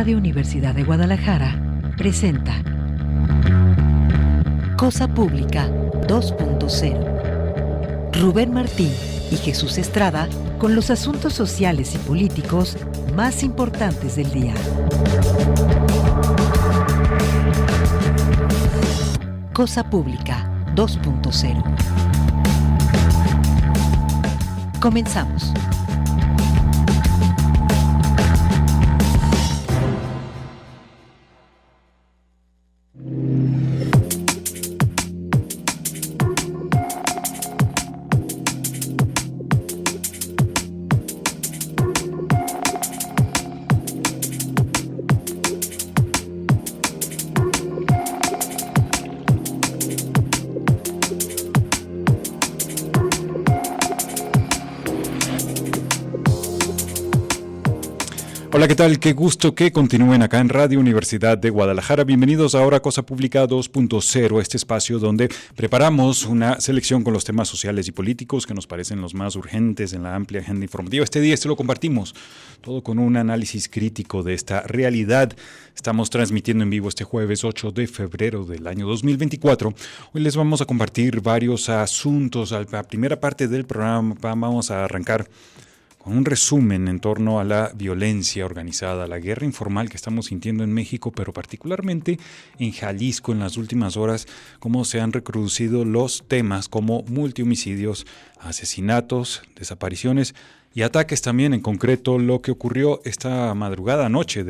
Radio Universidad de Guadalajara presenta Cosa Pública 2.0. Rubén Martín y Jesús Estrada con los asuntos sociales y políticos más importantes del día. Cosa Pública 2.0. Comenzamos. Hola, ¿qué tal? Qué gusto que continúen acá en Radio Universidad de Guadalajara. Bienvenidos ahora a Cosa Pública 2.0, este espacio donde preparamos una selección con los temas sociales y políticos que nos parecen los más urgentes en la amplia agenda informativa. Este día lo compartimos, todo con un análisis crítico de esta realidad. Estamos transmitiendo en vivo este jueves 8 de febrero del año 2024. Hoy les vamos a compartir varios asuntos. La primera parte del programa vamos a arrancar con un resumen en torno a la violencia organizada, la guerra informal que estamos sintiendo en México, pero particularmente en Jalisco en las últimas horas, cómo se han recrudecido los temas como multihomicidios, asesinatos, desapariciones y ataques también, en concreto lo que ocurrió esta madrugada, anoche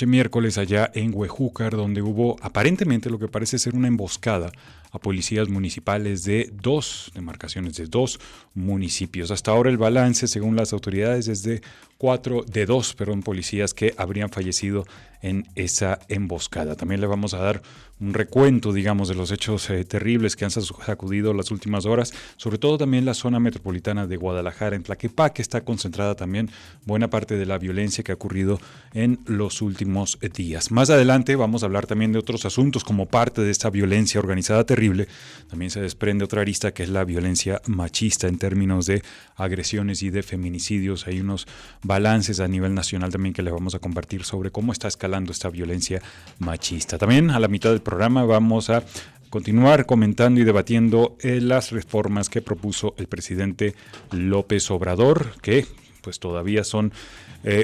miércoles allá en Huejúcar, donde hubo aparentemente lo que parece ser una emboscada a policías municipales de dos demarcaciones, de dos municipios. Hasta ahora el balance, según las autoridades, es de dos policías que habrían fallecido en esa emboscada. También le vamos a dar un recuento, digamos, de los hechos terribles que han sacudido las últimas horas, sobre todo también la zona metropolitana de Guadalajara. En Tlaquepaque está concentrada también buena parte de la violencia que ha ocurrido en los últimos días. Más adelante vamos a hablar también de otros asuntos como parte de esta violencia organizada terrible. También se desprende otra arista que es la violencia machista en términos de agresiones y de feminicidios. Hay unos balances a nivel nacional también que les vamos a compartir sobre cómo está escalando esta violencia machista. También a la mitad del programa vamos a continuar comentando y debatiendo las reformas que propuso el presidente López Obrador, que pues todavía son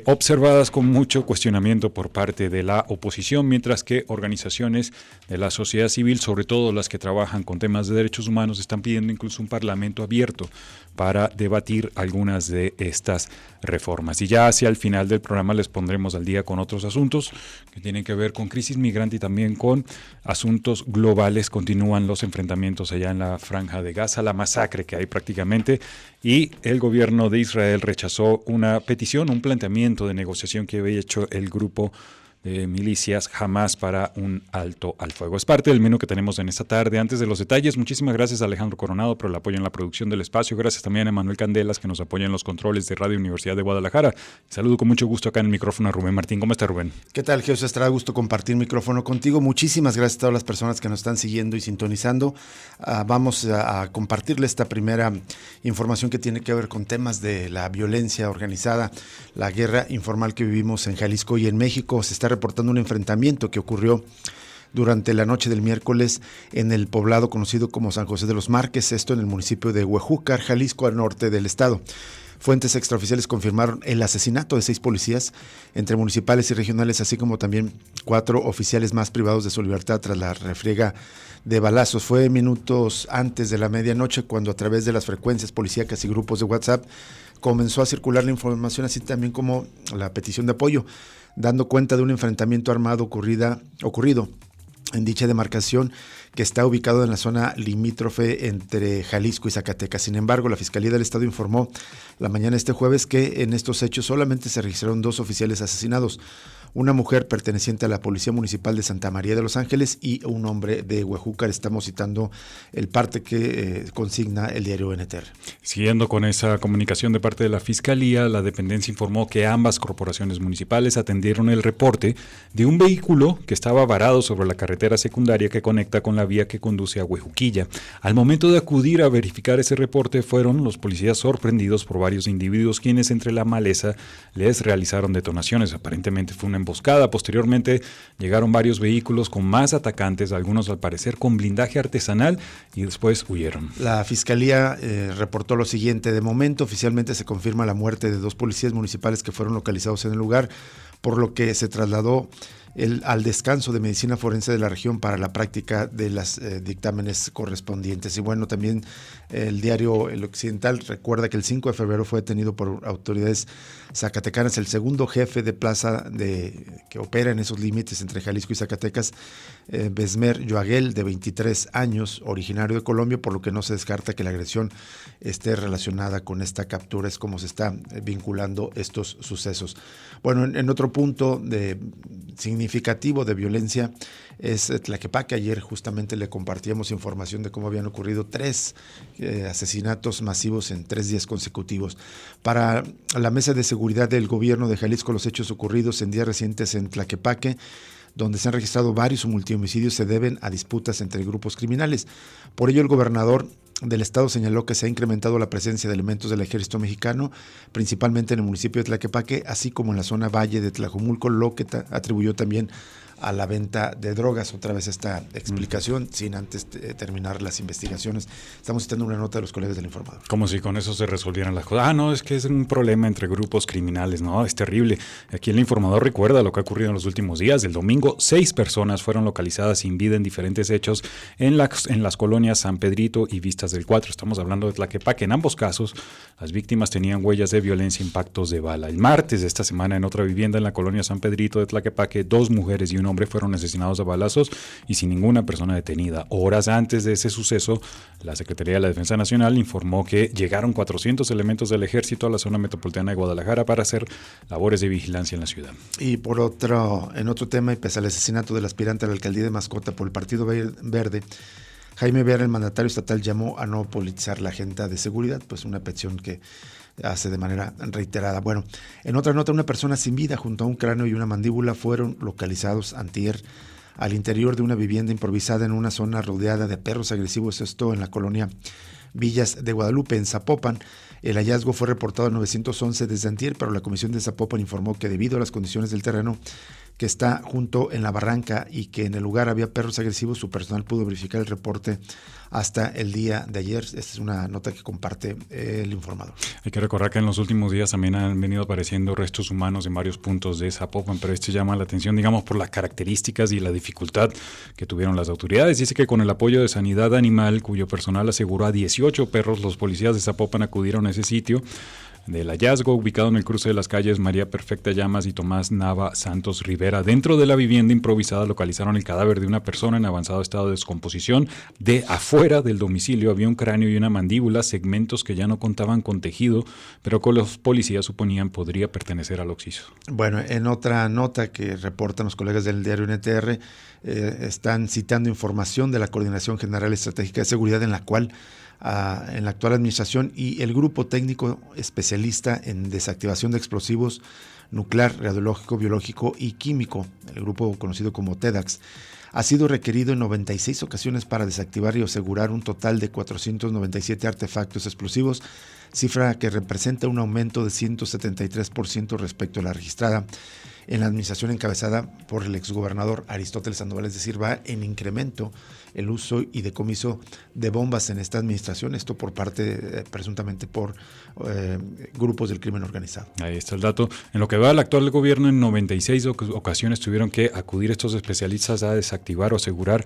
observadas con mucho cuestionamiento por parte de la oposición, mientras que organizaciones de la sociedad civil, sobre todo las que trabajan con temas de derechos humanos, están pidiendo incluso un parlamento abierto para debatir algunas de estas reformas. Y ya hacia el final del programa les pondremos al día con otros asuntos que tienen que ver con crisis migrante y también con asuntos globales. Continúan los enfrentamientos allá en la Franja de Gaza, la masacre que hay prácticamente, y el gobierno de Israel rechazó una petición, un planteamiento de negociación que había hecho el grupo de milicias Hamas para un alto al fuego. Es parte del menú que tenemos en esta tarde. Antes de los detalles, muchísimas gracias a Alejandro Coronado por el apoyo en la producción del espacio. Gracias también a Manuel Candelas, que nos apoya en los controles de Radio Universidad de Guadalajara. Saludo con mucho gusto acá en el micrófono a Rubén Martín. ¿Cómo está, Rubén? ¿Qué tal, Jesús Estrada? Gusto compartir micrófono contigo. Muchísimas gracias a todas las personas que nos están siguiendo y sintonizando. Vamos a compartirle esta primera información que tiene que ver con temas de la violencia organizada, la guerra informal que vivimos en Jalisco y en México. Se está reportando un enfrentamiento que ocurrió durante la noche del miércoles en el poblado conocido como San José de los Márquez, esto en el municipio de Huejúcar, Jalisco, al norte del estado. Fuentes extraoficiales confirmaron el asesinato de 6 policías, entre municipales y regionales, así como también 4 oficiales más privados de su libertad tras la refriega de balazos. Fue minutos antes de la medianoche cuando a través de las frecuencias policíacas y grupos de WhatsApp comenzó a circular la información, así también como la petición de apoyo, dando cuenta de un enfrentamiento armado ocurrido en dicha demarcación que está ubicado en la zona limítrofe entre Jalisco y Zacatecas. Sin embargo, la Fiscalía del Estado informó la mañana de este jueves que en estos hechos solamente se registraron 2 oficiales asesinados, una mujer perteneciente a la Policía Municipal de Santa María de los Ángeles y un hombre de Huejúcar. Estamos citando el parte que consigna el diario NTR. Siguiendo con esa comunicación de parte de la Fiscalía, la dependencia informó que ambas corporaciones municipales atendieron el reporte de un vehículo que estaba varado sobre la carretera secundaria que conecta con la vía que conduce a Huejuquilla. Al momento de acudir a verificar ese reporte, fueron los policías sorprendidos por varios individuos quienes entre la maleza les realizaron detonaciones. Aparentemente fue una emboscada. Posteriormente llegaron varios vehículos con más atacantes, algunos al parecer con blindaje artesanal, y después huyeron. La Fiscalía reportó lo siguiente: de momento oficialmente se confirma la muerte de 2 policías municipales que fueron localizados en el lugar, por lo que se trasladó al descanso de medicina forense de la región para la práctica de los dictámenes correspondientes. Y bueno, también el diario El Occidental recuerda que el 5 de febrero fue detenido por autoridades zacatecanas el segundo jefe de plaza que opera en esos límites entre Jalisco y Zacatecas, Besmer Yoaguel, de 23 años, originario de Colombia, por lo que no se descarta que la agresión esté relacionada con esta captura. Es como se están vinculando estos sucesos. Bueno, en otro punto significativo de violencia es Tlaquepaque. Ayer justamente le compartíamos información de cómo habían ocurrido 3 asesinatos masivos en 3 días consecutivos. Para la Mesa de Seguridad del Gobierno de Jalisco, los hechos ocurridos en días recientes en Tlaquepaque, donde se han registrado varios multihomicidios, se deben a disputas entre grupos criminales. Por ello, el gobernador del estado señaló que se ha incrementado la presencia de elementos del ejército mexicano, principalmente en el municipio de Tlaquepaque, así como en la zona valle de Tlajomulco, lo que atribuyó también a la venta de drogas. Otra vez esta explicación, sin antes terminar las investigaciones. Estamos citando una nota de los colegas del Informador. Como si con eso se resolvieran las cosas. No, es que es un problema entre grupos criminales. No, es terrible. Aquí el Informador recuerda lo que ha ocurrido en los últimos días. El domingo, 6 personas fueron localizadas sin vida en diferentes hechos en las colonias San Pedrito y Vistas del 4. Estamos hablando de Tlaquepaque. En ambos casos, las víctimas tenían huellas de violencia e impactos de bala. El martes de esta semana, en otra vivienda en la colonia San Pedrito de Tlaquepaque, 2 mujeres y un hombre fueron asesinados a balazos y sin ninguna persona detenida. Horas antes de ese suceso, la Secretaría de la Defensa Nacional informó que llegaron 400 elementos del ejército a la zona metropolitana de Guadalajara para hacer labores de vigilancia en la ciudad. Y en otro tema, y pese al asesinato del aspirante a la alcaldía de Mascota por el Partido Verde, Jaime Vera, el mandatario estatal, llamó a no politizar la agenda de seguridad, pues una petición que hace de manera reiterada. Bueno, en otra nota, una persona sin vida junto a un cráneo y una mandíbula fueron localizados antier al interior de una vivienda improvisada en una zona rodeada de perros agresivos, esto en la colonia Villas de Guadalupe, en Zapopan. El hallazgo fue reportado al 911 desde antier, pero la Comisión de Zapopan informó que debido a las condiciones del terreno, que está junto en la barranca y que en el lugar había perros agresivos, su personal pudo verificar el reporte hasta el día de ayer. Esta es una nota que comparte el Informador. Hay que recordar que en los últimos días también han venido apareciendo restos humanos en varios puntos de Zapopan, pero este llama la atención, digamos, por las características y la dificultad que tuvieron las autoridades. Dice que con el apoyo de Sanidad Animal, cuyo personal aseguró a 18 perros, los policías de Zapopan acudieron a ese sitio del hallazgo, ubicado en el cruce de las calles María Perfecta Llamas y Tomás Nava Santos Rivera. Dentro de la vivienda improvisada localizaron el cadáver de una persona en avanzado estado de descomposición. De afuera del domicilio había un cráneo y una mandíbula, segmentos que ya no contaban con tejido, pero que los policías suponían podría pertenecer al occiso. Bueno, en otra nota que reportan los colegas del diario NTR, están citando información de la Coordinación General Estratégica de Seguridad, en la actual administración y el grupo técnico especialista en desactivación de explosivos nuclear, radiológico, biológico y químico, el grupo conocido como TEDAX, ha sido requerido en 96 ocasiones para desactivar y asegurar un total de 497 artefactos explosivos, cifra que representa un aumento de 173% respecto a la registrada en la administración encabezada por el exgobernador Aristóteles Sandoval. Es decir, va en incremento el uso y decomiso de bombas en esta administración, esto por parte, presuntamente por grupos del crimen organizado. Ahí está el dato. En lo que va al actual gobierno, en 96 ocasiones tuvieron que acudir estos especialistas a desactivar o asegurar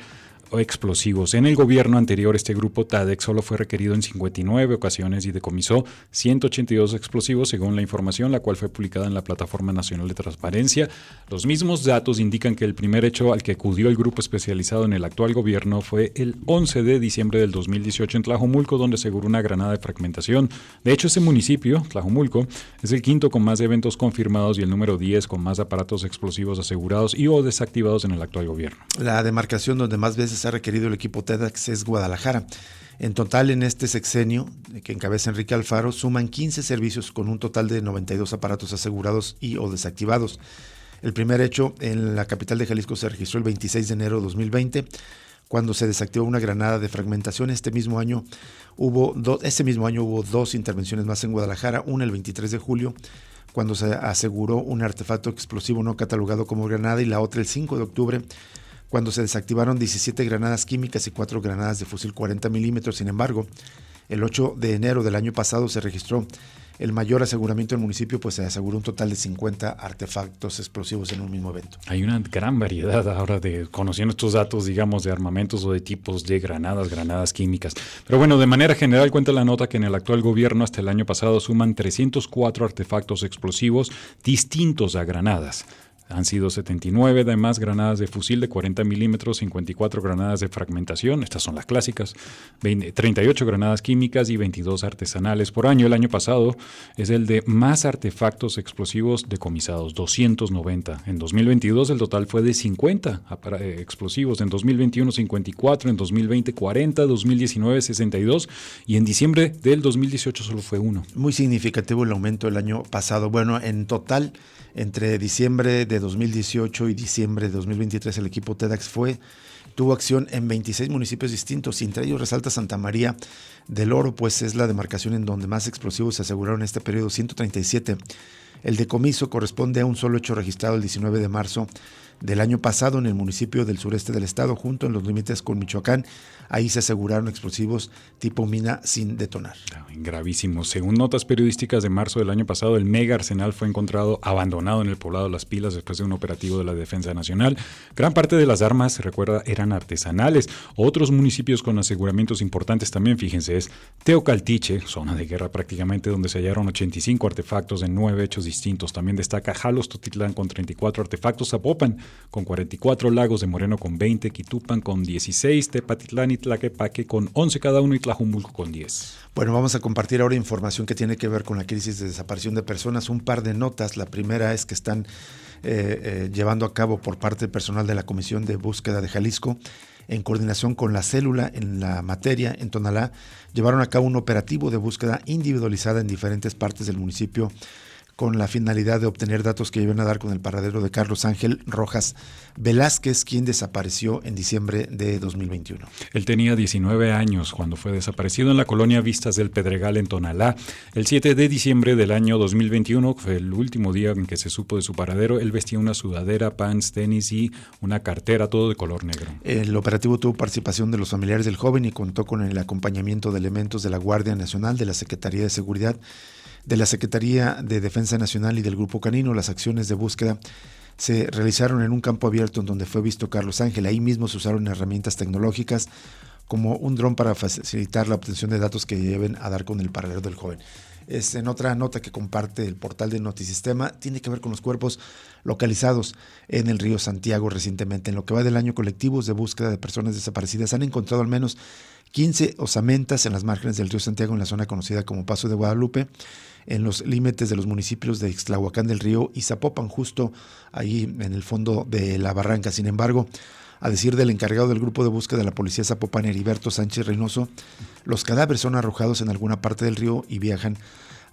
explosivos. En el gobierno anterior, este grupo TADEX solo fue requerido en 59 ocasiones y decomisó 182 explosivos, según la información, la cual fue publicada en la Plataforma Nacional de Transparencia. Los mismos datos indican que el primer hecho al que acudió el grupo especializado en el actual gobierno fue el 11 de diciembre del 2018 en Tlajomulco, donde aseguró una granada de fragmentación. De hecho, ese municipio, Tlajomulco, es el quinto con más eventos confirmados y el número 10 con más aparatos explosivos asegurados y o desactivados en el actual gobierno. La demarcación donde más veces ha requerido el equipo TEDAX es Guadalajara. En total, en este sexenio que encabeza Enrique Alfaro, suman 15 servicios con un total de 92 aparatos asegurados y o desactivados. El primer hecho en la capital de Jalisco se registró el 26 de enero de 2020, cuando se desactivó una granada de fragmentación. Ese mismo año hubo 2 intervenciones más en Guadalajara, una el 23 de julio cuando se aseguró un artefacto explosivo no catalogado como granada, y la otra el 5 de octubre, cuando se desactivaron 17 granadas químicas y 4 granadas de fusil 40 milímetros. Sin embargo, el 8 de enero del año pasado se registró el mayor aseguramiento del municipio, pues se aseguró un total de 50 artefactos explosivos en un mismo evento. Hay una gran variedad ahora conociendo estos datos, digamos, de armamentos o de tipos de granadas químicas. Pero bueno, de manera general cuenta la nota que en el actual gobierno hasta el año pasado suman 304 artefactos explosivos distintos a granadas. Han sido 79 además granadas de fusil de 40 milímetros, 54 granadas de fragmentación, estas son las clásicas, 38 granadas químicas y 22 artesanales por año. El año pasado es el de más artefactos explosivos decomisados, 290. En 2022 el total fue de 50 explosivos, en 2021 54, en 2020 40, 2019 62 y en diciembre del 2018 solo fue uno. Muy significativo el aumento del año pasado. Bueno, en total, entre diciembre de 2018 y diciembre de 2023, el equipo TEDx tuvo acción en 26 municipios distintos, y entre ellos resalta Santa María del Oro, pues es la demarcación en donde más explosivos se aseguraron en este periodo, 137. El decomiso corresponde a un solo hecho registrado el 19 de marzo del año pasado en el municipio del sureste del estado, junto en los límites con Michoacán. Ahí se aseguraron explosivos tipo mina sin detonar. Gravísimo. Según notas periodísticas de marzo del año pasado, el mega arsenal fue encontrado abandonado en el poblado Las Pilas después de un operativo de la Defensa Nacional. Gran parte de las armas, se recuerda, eran artesanales. Otros municipios con aseguramientos importantes también, fíjense, es Teocaltiche, zona de guerra prácticamente, donde se hallaron 85 artefactos en 9 hechos distintos. También destaca Jalos Totitlán con 34 artefactos, Zapopan con 44, Lagos de Moreno con 20, Quitupan con 16, Tepatitlán y Tlaquepaque con 11 cada uno y Tlajumulco con 10. Bueno, vamos a compartir ahora información que tiene que ver con la crisis de desaparición de personas. Un par de notas. La primera es que están llevando a cabo por parte del personal de la Comisión de Búsqueda de Jalisco, en coordinación con la célula en la materia en Tonalá, llevaron a cabo un operativo de búsqueda individualizada en diferentes partes del municipio, con la finalidad de obtener datos que iban a dar con el paradero de Carlos Ángel Rojas Velázquez, quien desapareció en diciembre de 2021. Él tenía 19 años cuando fue desaparecido en la colonia Vistas del Pedregal en Tonalá. El 7 de diciembre del año 2021 fue el último día en que se supo de su paradero. Él vestía una sudadera, pants, tenis y una cartera, todo de color negro. El operativo tuvo participación de los familiares del joven y contó con el acompañamiento de elementos de la Guardia Nacional, de la Secretaría de Seguridad, de la Secretaría de Defensa Nacional y del Grupo Canino. Las acciones de búsqueda se realizaron en un campo abierto en donde fue visto Carlos Ángel. Ahí mismo se usaron herramientas tecnológicas como un dron para facilitar la obtención de datos que lleven a dar con el paradero del joven. En otra nota que comparte el portal de Notisistema, tiene que ver con los cuerpos localizados en el río Santiago recientemente. En lo que va del año, colectivos de búsqueda de personas desaparecidas han encontrado al menos 15 osamentas en las márgenes del río Santiago, en la zona conocida como Paso de Guadalupe, en los límites de los municipios de Ixtlahuacán del Río y Zapopan, justo ahí en el fondo de la barranca. Sin embargo, a decir del encargado del grupo de búsqueda de la policía Zapopan, Heriberto Sánchez Reynoso, los cadáveres son arrojados en alguna parte del río y viajan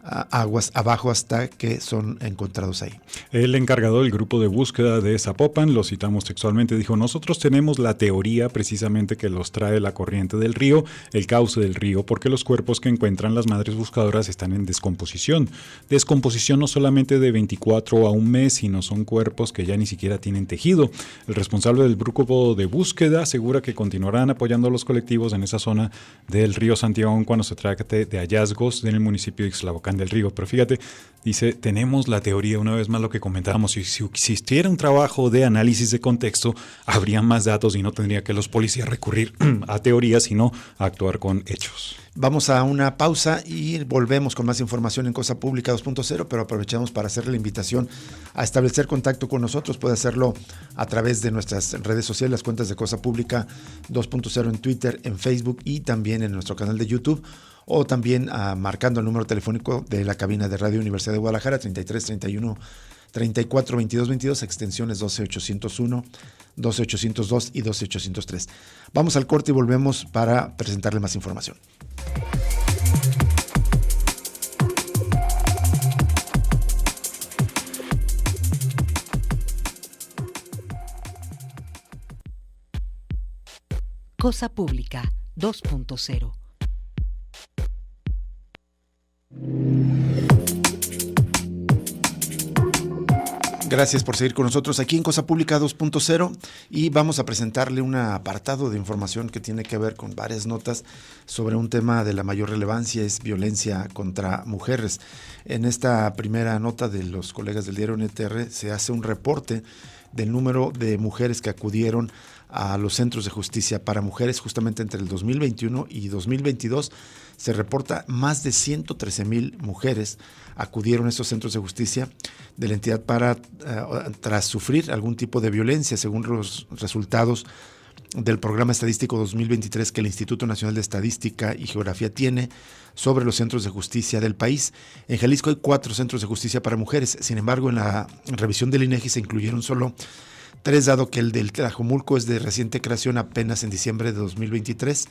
aguas abajo hasta que son encontrados ahí. El encargado del grupo de búsqueda de Zapopan, lo citamos textualmente, dijo: nosotros tenemos la teoría precisamente que los trae la corriente del río, el cauce del río, porque los cuerpos que encuentran las madres buscadoras están en descomposición. Descomposición no solamente de 24 a un mes, sino son cuerpos que ya ni siquiera tienen tejido. El responsable del grupo de búsqueda asegura que continuarán apoyando a los colectivos en esa zona del río Santiago cuando se trate de hallazgos en el municipio de Ixtlahuacán del Río. Pero fíjate, dice, tenemos la teoría, una vez más lo que comentábamos, si existiera un trabajo de análisis de contexto, habría más datos y no tendría que los policías recurrir a teorías, sino a actuar con hechos. Vamos a una pausa y volvemos con más información en Cosa Pública 2.0, pero aprovechamos para hacerle la invitación a establecer contacto con nosotros. Puede hacerlo a través de nuestras redes sociales, las cuentas de Cosa Pública 2.0 en Twitter, en Facebook y también en nuestro canal de YouTube, o también marcando el número telefónico de la cabina de Radio Universidad de Guadalajara, 33 31 34 22 22, extensiones 12801, 12802 y 12803. Vamos al corte y volvemos para presentarle más información. Cosa Pública 2.0. Gracias por seguir con nosotros aquí en Cosa Pública 2.0 y vamos a presentarle un apartado de información que tiene que ver con varias notas sobre un tema de la mayor relevancia, es violencia contra mujeres. En esta primera nota de los colegas del diario NTR se hace un reporte del número de mujeres que acudieron a los centros de justicia para mujeres justamente entre el 2021 y 2022. Se reporta más de 113,000 mujeres acudieron a estos centros de justicia de la entidad tras sufrir algún tipo de violencia, según los resultados del programa estadístico 2023 que el Instituto Nacional de Estadística y Geografía tiene sobre los centros de justicia del país. En Jalisco hay 4 centros de justicia para mujeres. Sin embargo, en la revisión del INEGI se incluyeron solo 3, dado que el del Tlajomulco es de reciente creación apenas en diciembre de 2023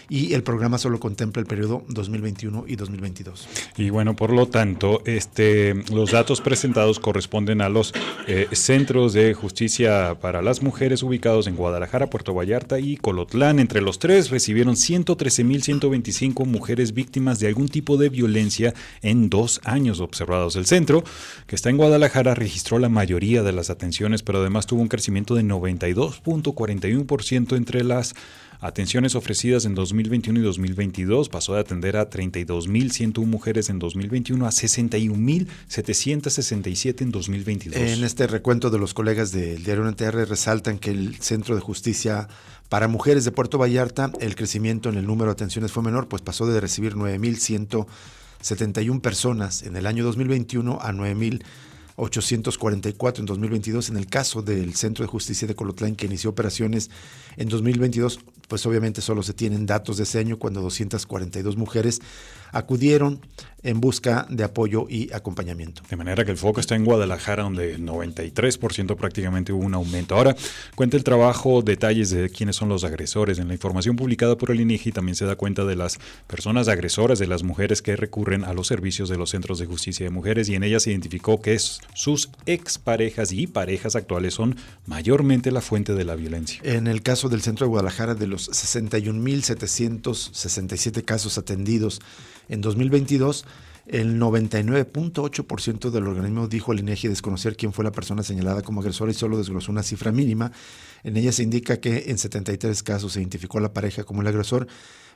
y el programa solo contempla el periodo 2021 y 2022. Y bueno, por lo tanto, los datos presentados corresponden a los centros de justicia para las mujeres ubicados en Guadalajara, Puerto Vallarta y Colotlán. Entre los 3 recibieron 113,125 mujeres víctimas de algún tipo de violencia en 2 años observados. El centro, que está en Guadalajara, registró la mayoría de las atenciones, pero además tuvo un crecimiento de 92.41% entre las atenciones ofrecidas en 2021 y 2022. Pasó de atender a 32,101 mujeres en 2021 a 61,767 en 2022. En este recuento de los colegas del diario NTR resaltan que el Centro de Justicia para Mujeres de Puerto Vallarta, el crecimiento en el número de atenciones fue menor, pues pasó de recibir 9,171 personas en el año 2021 a 9,844 en 2022. En el caso del Centro de Justicia de Colotlán, que inició operaciones en 2022, pues obviamente solo se tienen datos de ese año, cuando 242 mujeres acudieron en busca de apoyo y acompañamiento. De manera que el foco está en Guadalajara, donde el 93% prácticamente hubo un aumento. Ahora, cuenta el trabajo detalles de quiénes son los agresores. En la información publicada por el INEGI también se da cuenta de las personas agresoras, de las mujeres que recurren a los servicios de los centros de justicia de mujeres, y en ellas se identificó que sus exparejas y parejas actuales son mayormente la fuente de la violencia. En el caso del centro de Guadalajara, de los 61,767 casos atendidos en 2022, el 99.8% del organismo dijo al INEGI desconocer quién fue la persona señalada como agresora y solo desglosó una cifra mínima. En ella se indica que en 73 casos se identificó a la pareja como el agresor,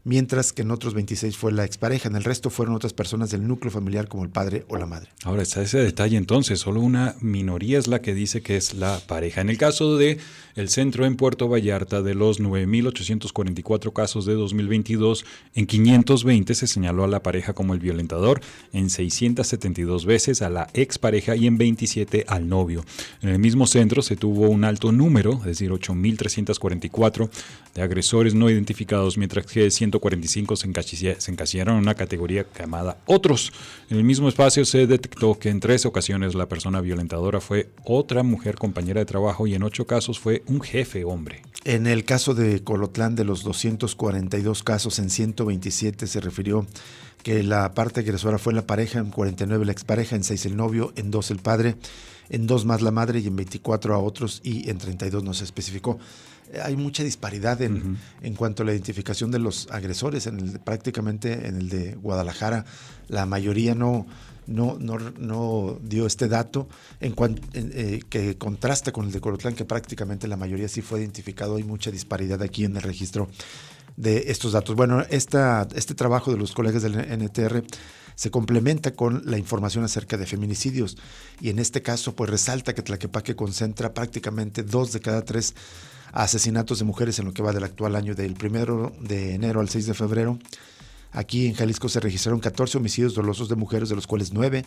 mientras que en otros 26 fue la expareja. En el resto fueron otras personas del núcleo familiar como el padre o la madre. Ahora está ese detalle entonces, solo una minoría es la que dice que es la pareja. En el caso de el centro en Puerto Vallarta, de los 9,844 casos de 2022, en 520 se señaló a la pareja como el violentador, en 672 veces a la expareja y en 27 al novio. En el mismo centro se tuvo un alto número, es decir, 8,344 de agresores no identificados, mientras que 145 se encasillaron en una categoría llamada otros. En el mismo espacio se detectó que en 3 ocasiones la persona violentadora fue otra mujer compañera de trabajo y en 8 casos fue un jefe hombre. En el caso de Colotlán, de los 242 casos, en 127 se refirió que la parte agresora fue la pareja, en 49 la expareja, en 6 el novio, en 2 el padre, en 2 más la madre y en 24 a otros, y en 32 no se especificó. Hay mucha disparidad en cuanto a la identificación de los agresores. Prácticamente en el de Guadalajara la mayoría no dio este dato, que contrasta con el de Colotlán, que prácticamente la mayoría sí fue identificado. Hay mucha disparidad aquí en el registro de estos datos. Bueno, este trabajo de los colegas del NTR se complementa con la información acerca de feminicidios, y en este caso pues resalta que Tlaquepaque concentra prácticamente 2 de cada 3 asesinatos de mujeres en lo que va del actual año. Del 1 de enero al 6 de febrero, aquí en Jalisco se registraron 14 homicidios dolosos de mujeres, de los cuales 9,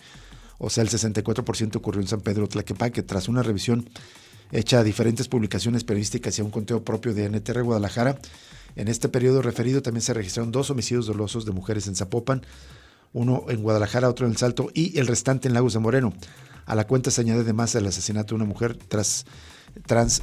o sea el 64%, ocurrió en San Pedro Tlaquepaque. Tras una revisión hecha a diferentes publicaciones periodísticas y a un conteo propio de NTR Guadalajara, en este periodo referido también se registraron 2 homicidios dolosos de mujeres en Zapopan, uno en Guadalajara, otro en El Salto y el restante en Lagos de Moreno. A la cuenta se añade además el asesinato de una mujer trans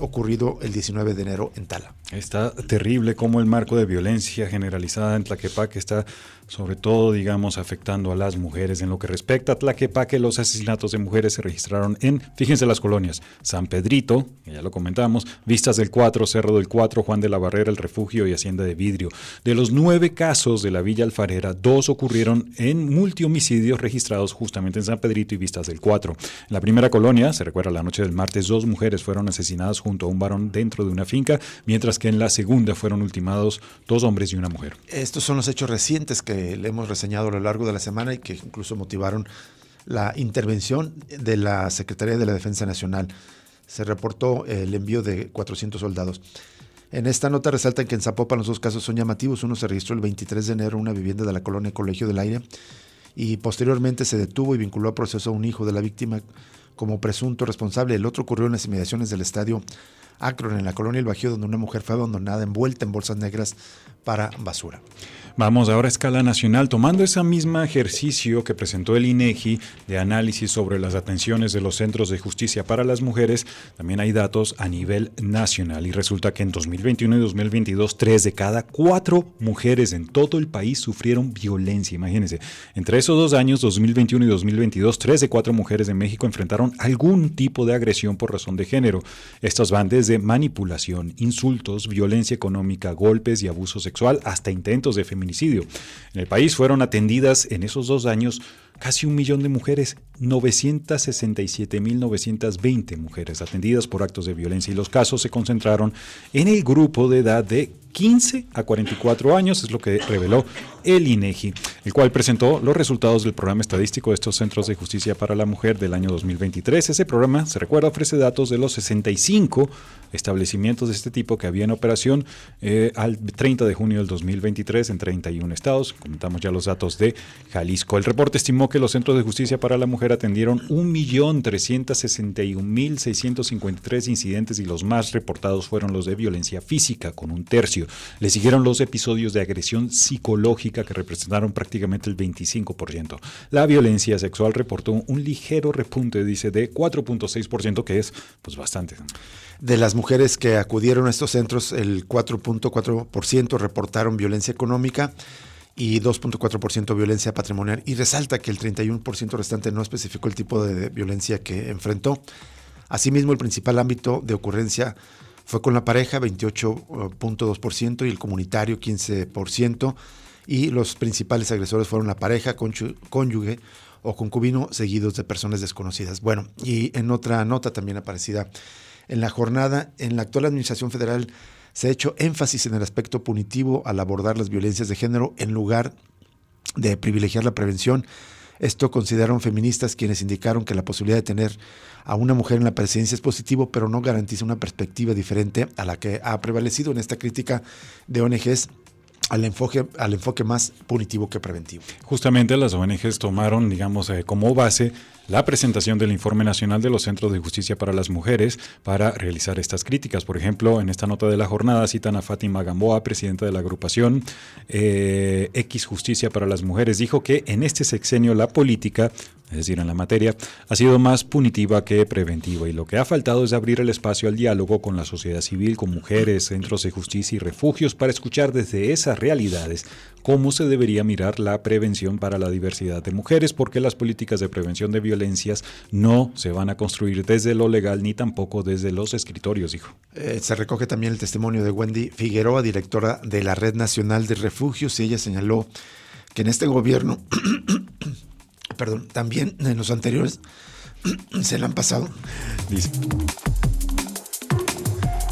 ocurrido el 19 de enero en Tala. Está terrible cómo el marco de violencia generalizada en Tlaquepaque está sobre todo, digamos, afectando a las mujeres. En lo que respecta a Tlaquepaque, los asesinatos de mujeres se registraron en, fíjense las colonias, San Pedrito, que ya lo comentamos, Vistas del 4, Cerro del 4, Juan de la Barrera, El Refugio y Hacienda de Vidrio. De los 9 casos de la Villa Alfarera, 2 ocurrieron en multihomicidios registrados justamente en San Pedrito y Vistas del 4. En la primera colonia, se recuerda la noche del martes, 2 mujeres fueron asesinadas junto a un varón dentro de una finca, mientras que en la segunda fueron ultimados 2 hombres y una mujer. Estos son los hechos recientes que le hemos reseñado a lo largo de la semana y que incluso motivaron la intervención de la Secretaría de la Defensa Nacional. Se reportó el envío de 400 soldados. En esta nota resaltan que en Zapopan los 2 casos son llamativos. Uno se registró el 23 de enero en una vivienda de la colonia Colegio del Aire y posteriormente se detuvo y vinculó a proceso a un hijo de la víctima como presunto responsable. El otro ocurrió en las inmediaciones del estadio Akron, en la colonia El Bajío, donde una mujer fue abandonada envuelta en bolsas negras para basura. Vamos ahora a escala nacional, tomando ese mismo ejercicio que presentó el INEGI de análisis sobre las atenciones de los centros de justicia para las mujeres. También hay datos a nivel nacional y resulta que en 2021 y 2022 3 de cada 4 mujeres en todo el país sufrieron violencia. Imagínense, entre esos 2 años, 2021 y 2022, 3 de 4 mujeres de México enfrentaron algún tipo de agresión por razón de género. Estas van desde manipulación, insultos, violencia económica, golpes y abuso sexual, hasta intentos de feminicidio. En el país fueron atendidas en esos 2 años casi 1 millón de mujeres, 967.920 mujeres atendidas por actos de violencia, y los casos se concentraron en el grupo de edad de 15 a 44 años, es lo que reveló el INEGI, el cual presentó los resultados del programa estadístico de estos centros de justicia para la mujer del año 2023. Ese programa, se recuerda, ofrece datos de los 65 establecimientos de este tipo que había en operación al 30 de junio del 2023 en 31 estados. Comentamos ya los datos de Jalisco. El reporte estimó que los centros de justicia para la mujer atendieron 1.361.653 incidentes y los más reportados fueron los de violencia física, con 1/3. Le siguieron los episodios de agresión psicológica, que representaron prácticamente el 25%. La violencia sexual reportó un ligero repunte, dice, de 4.6%, que es pues bastante. De las mujeres que acudieron a estos centros, el 4.4% reportaron violencia económica y 2.4% violencia patrimonial, y resalta que el 31% restante no especificó el tipo de violencia que enfrentó. Asimismo, el principal ámbito de ocurrencia fue con la pareja, 28.2%, y el comunitario, 15%, y los principales agresores fueron la pareja, cónyuge o concubino, seguidos de personas desconocidas. Bueno, y en otra nota también aparecida en la jornada, en la actual administración federal se ha hecho énfasis en el aspecto punitivo al abordar las violencias de género en lugar de privilegiar la prevención. Esto consideraron feministas, quienes indicaron que la posibilidad de tener a una mujer en la presidencia es positivo, pero no garantiza una perspectiva diferente a la que ha prevalecido en esta crítica de ONGs al enfoque más punitivo que preventivo. Justamente las ONGs tomaron, digamos, como base la presentación del Informe Nacional de los Centros de Justicia para las Mujeres para realizar estas críticas. Por ejemplo, en esta nota de la jornada citan a Fátima Gamboa, presidenta de la agrupación X Justicia para las Mujeres. Dijo que en este sexenio la política, es decir, en la materia, ha sido más punitiva que preventiva, y lo que ha faltado es abrir el espacio al diálogo con la sociedad civil, con mujeres, centros de justicia y refugios, para escuchar desde esas realidades cómo se debería mirar la prevención para la diversidad de mujeres, porque las políticas de prevención de violencias no se van a construir desde lo legal ni tampoco desde los escritorios, dijo. Se recoge también el testimonio de Wendy Figueroa, directora de la Red Nacional de Refugios, y ella señaló que en este gobierno, también en los anteriores se le han pasado. Dice: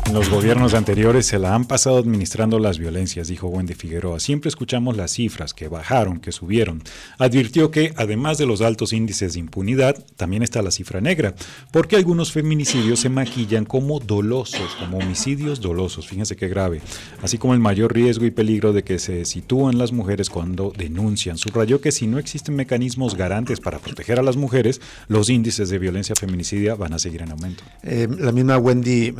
en los gobiernos anteriores se la han pasado administrando las violencias, dijo Wendy Figueroa. Siempre escuchamos las cifras, que bajaron, que subieron. Advirtió que, además de los altos índices de impunidad, también está la cifra negra, porque algunos feminicidios se maquillan como dolosos, como homicidios dolosos. Fíjense qué grave. Así como el mayor riesgo y peligro de que se sitúan las mujeres cuando denuncian. Subrayó que si no existen mecanismos garantes para proteger a las mujeres, los índices de violencia feminicidia van a seguir en aumento. La misma Wendy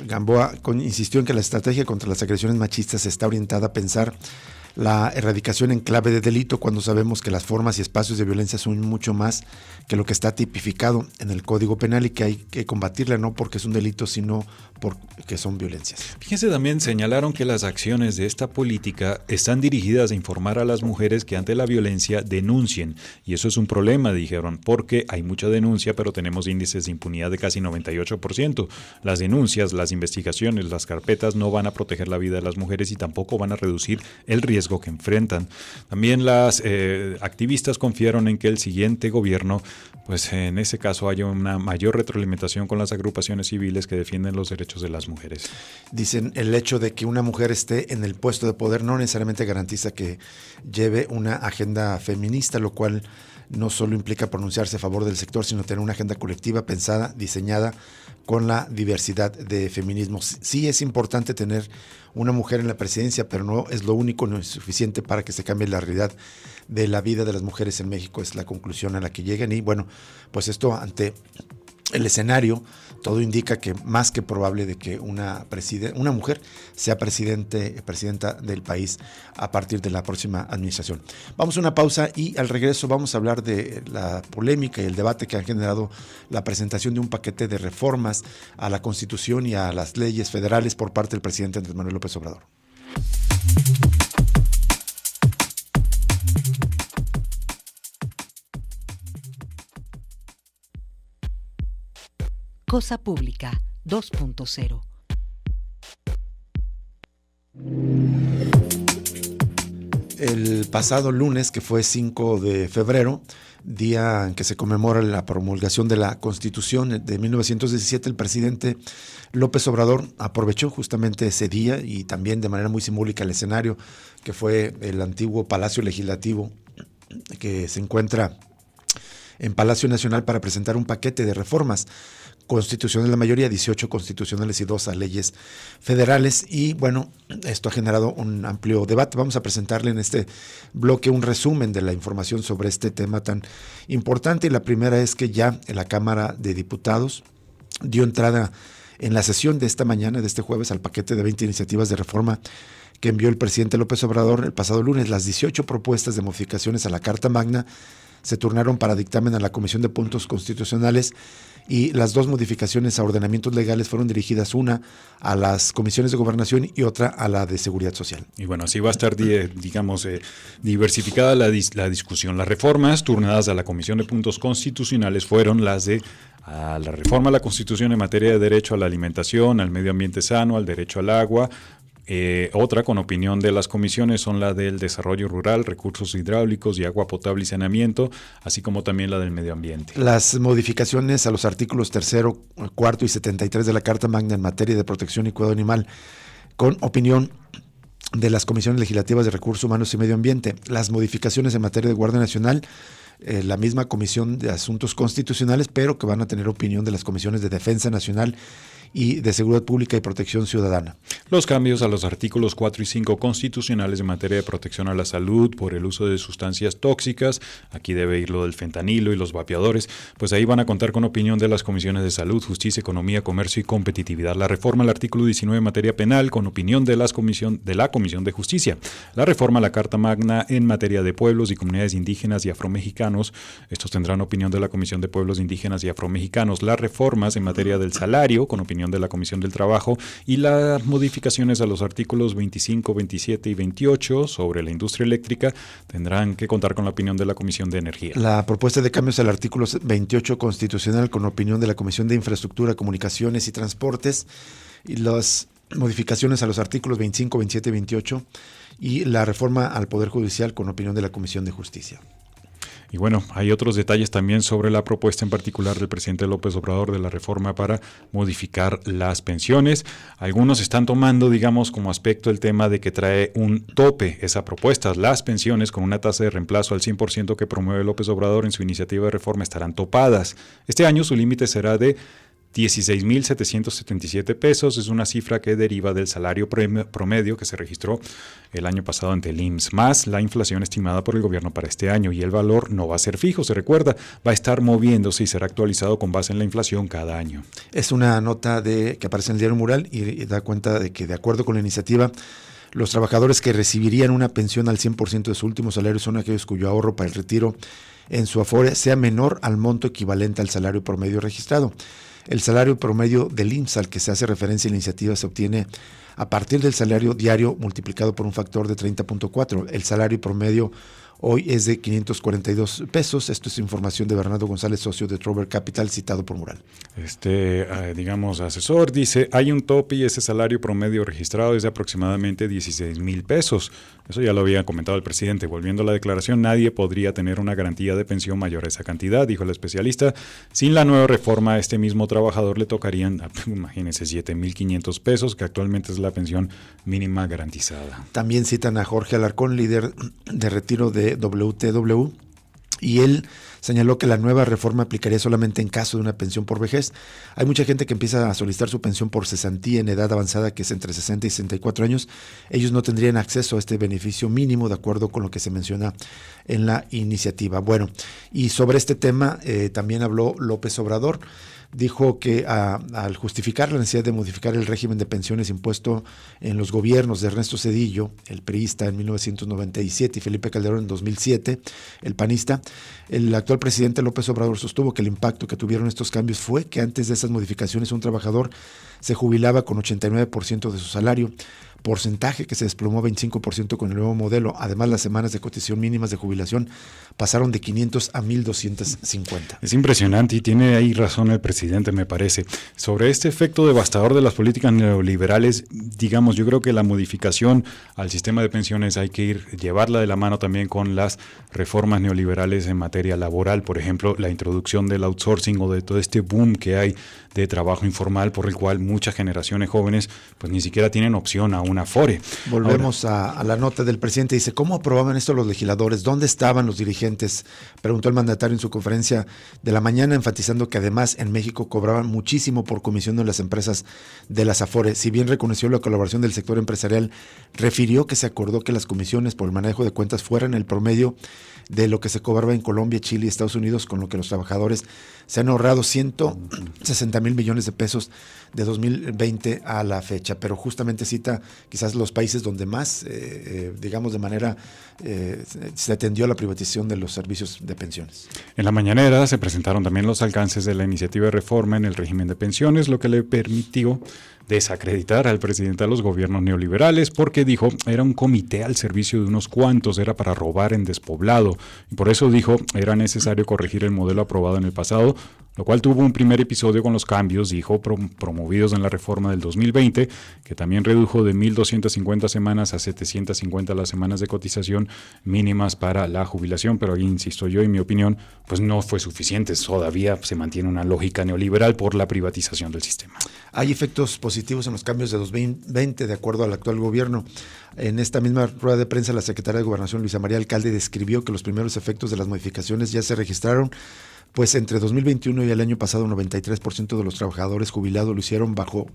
Gamboa insistió en que la estrategia contra las agresiones machistas está orientada a pensar la erradicación en clave de delito, cuando sabemos que las formas y espacios de violencia son mucho más que lo que está tipificado en el Código Penal y que hay que combatirla no porque es un delito, sino porque son violencias. Fíjense, también señalaron que las acciones de esta política están dirigidas a informar a las mujeres que ante la violencia denuncien, y eso es un problema, dijeron, porque hay mucha denuncia, pero tenemos índices de impunidad de casi 98%. Las denuncias, las investigaciones, las carpetas no van a proteger la vida de las mujeres y tampoco van a reducir el riesgo que enfrentan. También las activistas confiaron en que el siguiente gobierno, pues en ese caso, haya una mayor retroalimentación con las agrupaciones civiles que defienden los derechos de las mujeres. Dicen, el hecho de que una mujer esté en el puesto de poder no necesariamente garantiza que lleve una agenda feminista, lo cual no solo implica pronunciarse a favor del sector, sino tener una agenda colectiva pensada, diseñada con la diversidad de feminismos. Sí es importante tener una mujer en la presidencia, pero no es lo único, no es suficiente para que se cambie la realidad de la vida de las mujeres en México, es la conclusión a la que llegan. Y bueno, pues esto ante el escenario, todo indica que más que probable de que una mujer sea presidenta del país a partir de la próxima administración. Vamos a una pausa y al regreso vamos a hablar de la polémica y el debate que ha generado la presentación de un paquete de reformas a la Constitución y a las leyes federales por parte del presidente Andrés Manuel López Obrador. Cosa Pública 2.0. El pasado lunes, que fue 5 de febrero, día en que se conmemora la promulgación de la Constitución de 1917, el presidente López Obrador aprovechó justamente ese día y también de manera muy simbólica el escenario que fue el antiguo Palacio Legislativo que se encuentra en Palacio Nacional para presentar un paquete de reformas constitucionales, la mayoría 18 constitucionales y 2 a leyes federales, y bueno, esto ha generado un amplio debate. Vamos a presentarle en este bloque un resumen de la información sobre este tema tan importante, y la primera es que ya en la Cámara de Diputados dio entrada en la sesión de esta mañana, de este jueves, al paquete de 20 iniciativas de reforma que envió el presidente López Obrador el pasado lunes. Las 18 propuestas de modificaciones a la Carta Magna se turnaron para dictamen a la Comisión de Puntos Constitucionales, y las 2 modificaciones a ordenamientos legales fueron dirigidas, una a las comisiones de Gobernación y otra a la de Seguridad Social. Y bueno, así va a estar, diversificada la discusión. Las reformas turnadas a la Comisión de Puntos Constitucionales fueron las de a la reforma a la Constitución en materia de derecho a la alimentación, al medio ambiente sano, al derecho al agua. Otra con opinión de las comisiones son la del desarrollo rural, recursos hidráulicos y agua potable y saneamiento, así como también la del medio ambiente. Las modificaciones a los artículos 3º, 4º y 73 de la Carta Magna en materia de protección y cuidado animal, con opinión de las comisiones legislativas de recursos humanos y medio ambiente. Las modificaciones en materia de Guardia Nacional, la misma Comisión de Asuntos Constitucionales, pero que van a tener opinión de las comisiones de Defensa Nacional y de Seguridad Pública y Protección Ciudadana. Los cambios a los artículos 4 y 5 constitucionales en materia de protección a la salud por el uso de sustancias tóxicas, aquí debe ir lo del fentanilo y los vapeadores, pues ahí van a contar con opinión de las comisiones de Salud, Justicia, Economía, Comercio y Competitividad. La reforma al artículo 19 en materia penal con opinión de la Comisión de Justicia. La reforma a la Carta Magna en materia de pueblos y comunidades indígenas y afromexicanos, estos tendrán opinión de la Comisión de Pueblos Indígenas y Afromexicanos. Las reformas en materia del salario con opinión de la Comisión del Trabajo, y las modificaciones a los artículos 25, 27 y 28 sobre la industria eléctrica tendrán que contar con la opinión de la Comisión de Energía. La propuesta de cambios al artículo 28 constitucional con opinión de la Comisión de Infraestructura, Comunicaciones y Transportes, y las modificaciones a los artículos 25, 27 y 28, y la reforma al Poder Judicial con opinión de la Comisión de Justicia. Y bueno, hay otros detalles también sobre la propuesta en particular del presidente López Obrador de la reforma para modificar las pensiones. Algunos están tomando, digamos, como aspecto el tema de que trae un tope esa propuesta. Las pensiones con una tasa de reemplazo al 100% que promueve López Obrador en su iniciativa de reforma estarán topadas. Este año su límite será de 16,777 pesos, es una cifra que deriva del salario promedio que se registró el año pasado ante el IMSS, más la inflación estimada por el gobierno para este año, y el valor no va a ser fijo, se recuerda, va a estar moviéndose y será actualizado con base en la inflación cada año. Es una nota que aparece en el diario Mural y da cuenta de que, de acuerdo con la iniciativa, Los trabajadores que recibirían una pensión al 100% de su último salario son aquellos cuyo ahorro para el retiro en su Afore sea menor al monto equivalente al salario promedio registrado. El salario promedio del IMSS al que se hace referencia en la iniciativa se obtiene a partir del salario diario multiplicado por un factor de 30.4. El salario promedio hoy es de 542 pesos. Esto es información de Bernardo González, socio de Trover Capital, citado por Mural. Asesor dice, hay un tope y ese salario promedio registrado es de aproximadamente 16,000 pesos. Eso ya lo había comentado el presidente. Volviendo a la declaración, nadie podría tener una garantía de pensión mayor a esa cantidad, dijo el especialista. Sin la nueva reforma, a este mismo trabajador le tocarían, imagínense, 7,500 pesos, que actualmente es la pensión mínima garantizada. También citan a Jorge Alarcón, líder de retiro de WTW, y él señaló que la nueva reforma aplicaría solamente en caso de una pensión por vejez. Hay mucha gente que empieza a solicitar su pensión por cesantía en edad avanzada, que es entre 60 y 64 años. Ellos no tendrían acceso a este beneficio mínimo, de acuerdo con lo que se menciona en la iniciativa. Bueno, y sobre este tema también habló López Obrador. Dijo que al justificar la necesidad de modificar el régimen de pensiones impuesto en los gobiernos de Ernesto Zedillo, el priista en 1997, y Felipe Calderón en 2007, el panista, el actual presidente López Obrador sostuvo que el impacto que tuvieron estos cambios fue que antes de esas modificaciones un trabajador se jubilaba con 89% de su salario, porcentaje que se desplomó a 25% con el nuevo modelo. Además, las semanas de cotización mínimas de jubilación pasaron de 500 a 1,250. Es impresionante y tiene ahí razón el presidente, me parece. Sobre este efecto devastador de las políticas neoliberales, digamos, yo creo que la modificación al sistema de pensiones hay que llevarla de la mano también con las reformas neoliberales en materia laboral. Por ejemplo, la introducción del outsourcing o de todo este boom que hay de trabajo informal, por el cual muchas generaciones jóvenes pues ni siquiera tienen opción a una Afore. Volvemos a la nota del presidente. Dice, ¿cómo aprobaban esto los legisladores? ¿Dónde estaban los dirigentes? Preguntó el mandatario en su conferencia de la mañana, enfatizando que además en México cobraban muchísimo por comisión en las empresas de las Afore. Si bien reconoció la colaboración del sector empresarial, refirió que se acordó que las comisiones por el manejo de cuentas fueran el promedio de lo que se cobraba en Colombia, Chile y Estados Unidos, con lo que los trabajadores se han ahorrado 160,000 millones de pesos de 2020 a la fecha. Pero justamente cita quizás los países donde más, digamos de manera, se atendió a la privatización de los servicios de pensiones. En la mañanera se presentaron también los alcances de la iniciativa de reforma en el régimen de pensiones, lo que le permitió desacreditar al presidente a los gobiernos neoliberales, porque dijo, era un comité al servicio de unos cuantos, era para robar en despoblado, y por eso dijo, era necesario corregir el modelo aprobado en el pasado, lo cual tuvo un primer episodio con los cambios, dijo, promovidos en la reforma del 2020, que también redujo de 1,250 semanas a 750 las semanas de cotización mínimas para la jubilación, pero ahí, insisto yo, en mi opinión, pues no fue suficiente, todavía se mantiene una lógica neoliberal por la privatización del sistema. Hay efectos positivos en los cambios de 2020, de acuerdo al actual gobierno. En esta misma rueda de prensa, la secretaria de Gobernación, Luisa María Alcalde, describió que los primeros efectos de las modificaciones ya se registraron, pues entre 2021 y el año pasado 93% de los trabajadores jubilados lo hicieron bajo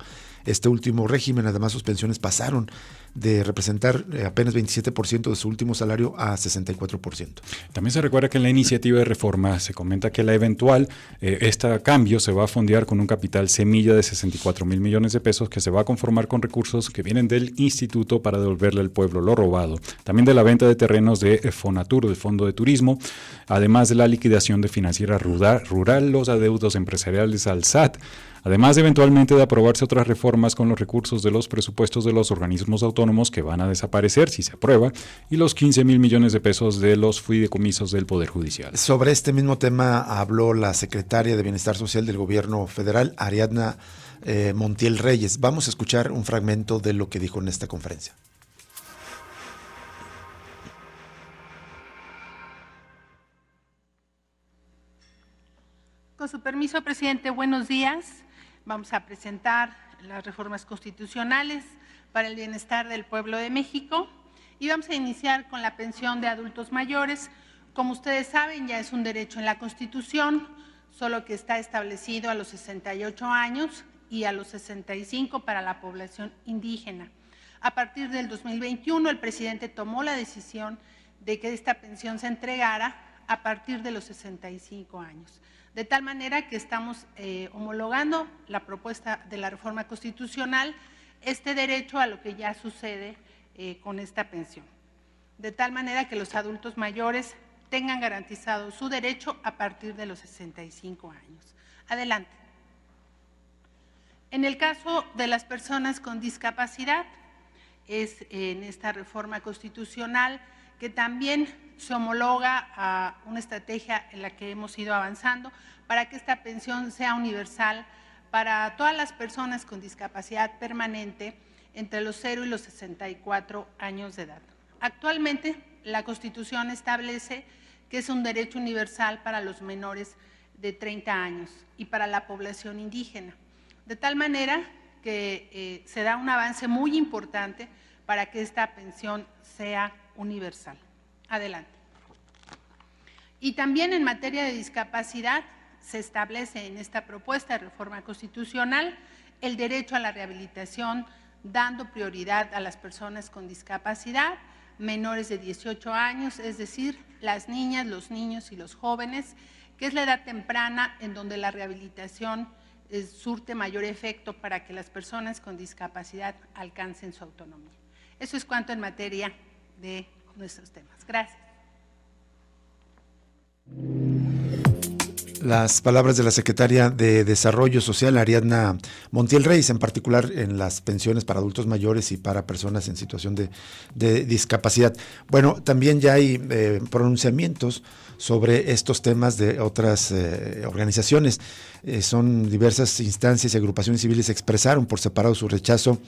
este último régimen. Además, sus pensiones pasaron de representar apenas 27% de su último salario a 64%. También se recuerda que en la iniciativa de reforma se comenta que la eventual, este cambio se va a fondear con un capital semilla de 64,000 millones de pesos que se va a conformar con recursos que vienen del instituto para devolverle al pueblo lo robado. También de la venta de terrenos de Fonatur, del Fondo de Turismo, además de la liquidación de Financiera Rural, los adeudos empresariales al SAT, además eventualmente de aprobarse otras reformas con los recursos de los presupuestos de los organismos autónomos que van a desaparecer si se aprueba, y los 15,000 millones de pesos de los fideicomisos del Poder Judicial. Sobre este mismo tema habló la secretaria de Bienestar Social del Gobierno Federal, Ariadna Montiel Reyes. Vamos a escuchar un fragmento de lo que dijo en esta conferencia. Con su permiso, presidente, buenos días. Vamos a presentar las reformas constitucionales para el bienestar del pueblo de México y vamos a iniciar con la pensión de adultos mayores. Como ustedes saben, ya es un derecho en la Constitución, solo que está establecido a los 68 años y a los 65 para la población indígena. A partir del 2021, el presidente tomó la decisión de que esta pensión se entregara a partir de los 65 años. De tal manera que estamos homologando la propuesta de la reforma constitucional, este derecho a lo que ya sucede con esta pensión, de tal manera que los adultos mayores tengan garantizado su derecho a partir de los 65 años. Adelante. En el caso de las personas con discapacidad, es en esta reforma constitucional que también se homologa a una estrategia en la que hemos ido avanzando para que esta pensión sea universal para todas las personas con discapacidad permanente entre los 0 y los 64 años de edad. Actualmente, la Constitución establece que es un derecho universal para los menores de 30 años y para la población indígena, de tal manera que se da un avance muy importante para que esta pensión sea universal. Adelante. Y también en materia de discapacidad se establece en esta propuesta de reforma constitucional el derecho a la rehabilitación, dando prioridad a las personas con discapacidad menores de 18 años, es decir, las niñas, los niños y los jóvenes, que es la edad temprana en donde la rehabilitación surte mayor efecto para que las personas con discapacidad alcancen su autonomía. Eso es cuanto en materia de nuestros temas. Gracias. Las palabras de la secretaria de Desarrollo Social, Ariadna Montiel Reyes, en particular en las pensiones para adultos mayores y para personas en situación de discapacidad. Bueno, también ya hay pronunciamientos sobre estos temas de otras organizaciones. Son diversas instancias y agrupaciones civiles expresaron por separado su rechazo